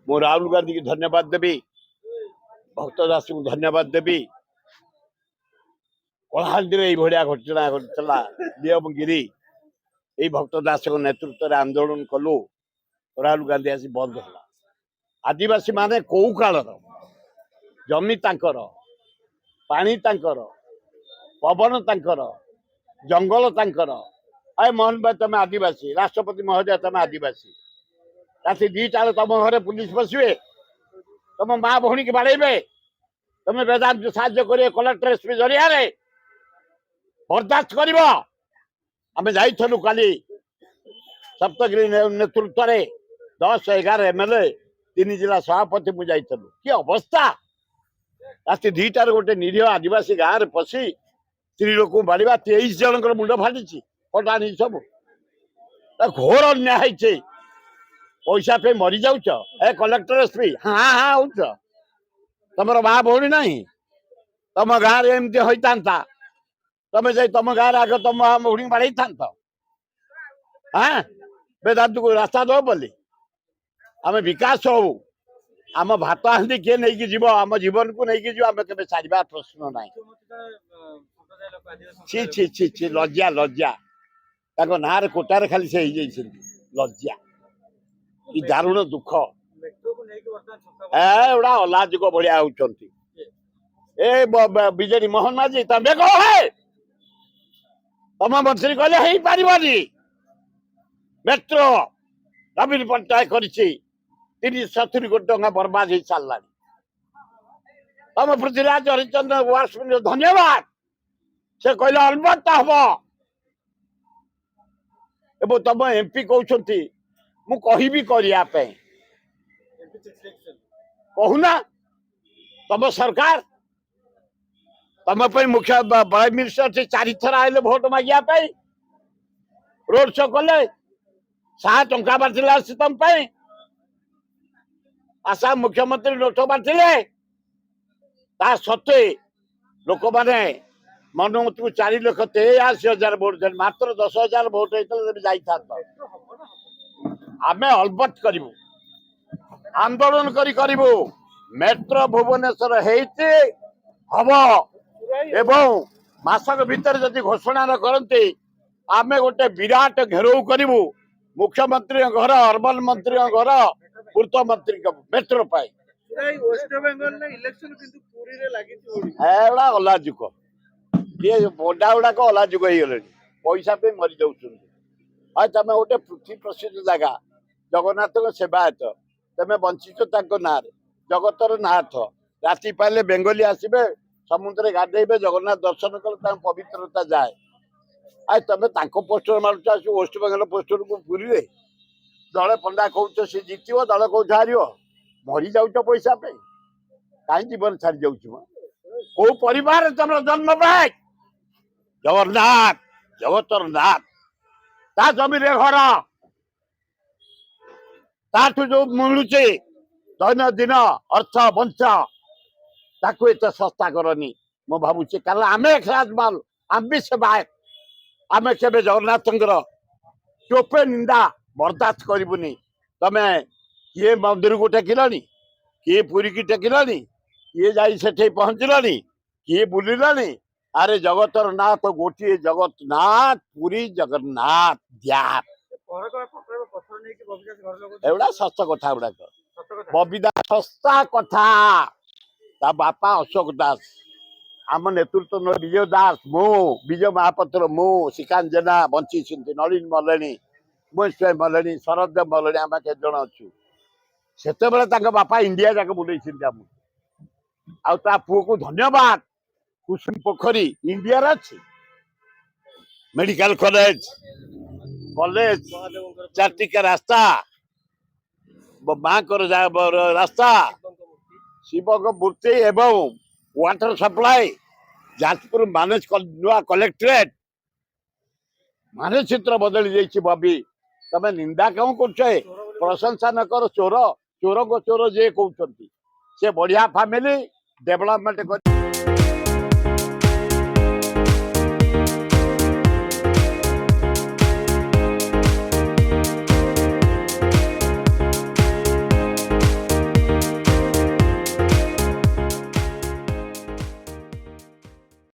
मु राहुल गांधी की धन्यवाद देवी, भक्त दास को धन्यवाद देवी। कलाहांडी भाया घटना घटला नियमगिरी ये भक्त दास नेतृत्व में आंदोलन कलु राहुल गांधी आसी बंद है। आदिवासी माने कौ कालर जमी तांकर पानी तांकर पवन तांकर जंगल तांकर। अरे मोहन भाई तुम आदिवासी, राष्ट्रपति महोदय तुम आदिवासी, राति 2टा तुम घरे पुलिस बसवे, तुम माँ भौणी की बाड़े, तुम वेदांत साहाଯ୍य कर कलेक्टर एसपी जरिया बर्दाश्त कर। आम जाइलु काली सप्तगिरी नेतृत्व में 10-11 एमएलए 3 जिला सभापति मुझे कि अवस्था। राति 2टार गोटे निरीह आदिवासी गाँव में पशि स्त्री लोक बाड़ा 23 जन मुंड फाटी कटा नहीं सब घोर अन्याय पैसा पे मरी जाऊच। ए कलेक्टर एसपी हाँ हाँ हो तुम माँ भौणी ना तुम गाँव में एमती होता तुम जा तुम गाँव आगे तुम भौणी बाड़े था। हाँ वेदांत को रास्ता दो बोली आम विकास हो आम भात हांडी किए नहीं जीव आम जीवन को नहीं जीव आम के छाड़ा प्रश्न ना। छि छि छि छि लज्जा लज्जा ना कोटार खाली से लज्जा कि दारुण दुख एड़ा अलाजुक भाया होती। बीजेडी मोहन माझी तमें कह है तुम मंत्री कहले हो पारि मेट्रो नवीन पट्टनायक कर 370 कोटी टंका बर्बाद हो सारा। तुम पृथ्वीराज हरिचंद्र वार्षिक धन्यवाद से कहले अलबत्त हम एवं तुम एमपी कहते मु कहबी करने कहूना तुम सरकार तुम मुख्य प्राइम मिनिस्टर से 4 थर आए भोट मांगे रोड शो कले 100 टंका बांटले तुम आसाम मुख्यमंत्री नोट बांटले ता सत्वे लोक मैंने मनोमत को 4,83,000 वोट दे मात्र 10,000 वोट होता आमे अलबत करू आंदोलन करू मेट्रो भुवनेश्वर हम एवं मासक भीतर जदि घोषणा न करते आमे गोटे विराट घेराव करू मुख्यमंत्री घर अर्बन मंत्री घर पूर्त मंत्री मेट्रो पाई अलाजुक ये बड़ा गुड़ाक अलाजुक हो गले पैसा पे मरी जाऊँ। तुम गोटे पृथ्वी प्रसिद्ध जगह जगन्नाथ सेवायत तुम बंचित ना जगतर नाथ राति पाले बेंगली आसबे समुद्र गाधेबे जगन्नाथ दर्शन कले पवित्रता जाए। आई तुम पोस्टर मारुच आस वेस्ट बेंगल पोस्टर को पुरी दले पंडा कौच सी जित दल कौच हार मरी जाऊच पैसा पे कहीं जीवन छाड़ी जाऊँ कौ परिवार तुम जन्म पाए जगन्नाथ जगतर नाथ ता जमीन घर ताठू जो मिलू दैनंदिन अर्थ बंच ताकू एत सस्ता करनी मु भावुची कारण आम माल आम भी सेवायत आम के जगन्नाथ टोपे निंदा बर्दाश्त करबुनी। तमे किए मंदिर को टेकिलानी किए पुरी की टेकिलानी किए जाई सेठे पहुंचलानी किए बुलिलानी। अरे जगतर नाथ गोटे जगन्नाथ पुरी जगन्नाथ द्यार एवड़ा सस्ता कथा गुड़ाक बबिदा सस्ता कथा ता बापा अशोक दास आम नेतृत्व विजय दास मु विजय महापात्र मु श्रीकांत जेना बंची नलिन मलेनी मुझे मलेनी शरद मलेनी आम के जन अच्छु से बापा इंडिया जाके बुले पुओ को धन्यवाद कुसुम पोखरी इंडिया अच्छी मेडिकल कॉलेज कॉलेज 4 टिका रास्ता माँ को रास्ता शिव मूर्ति एवं वाटर सप्लाई जाजपुर मानस नुआ कलेक्टरेट मानस चित्र बदली जाइए। बबी तमें निंदा क्यों कर प्रशंसा न कर चोर चोर को चोर जे कहते से बढ़िया फैमिली डेवलपमेंट कर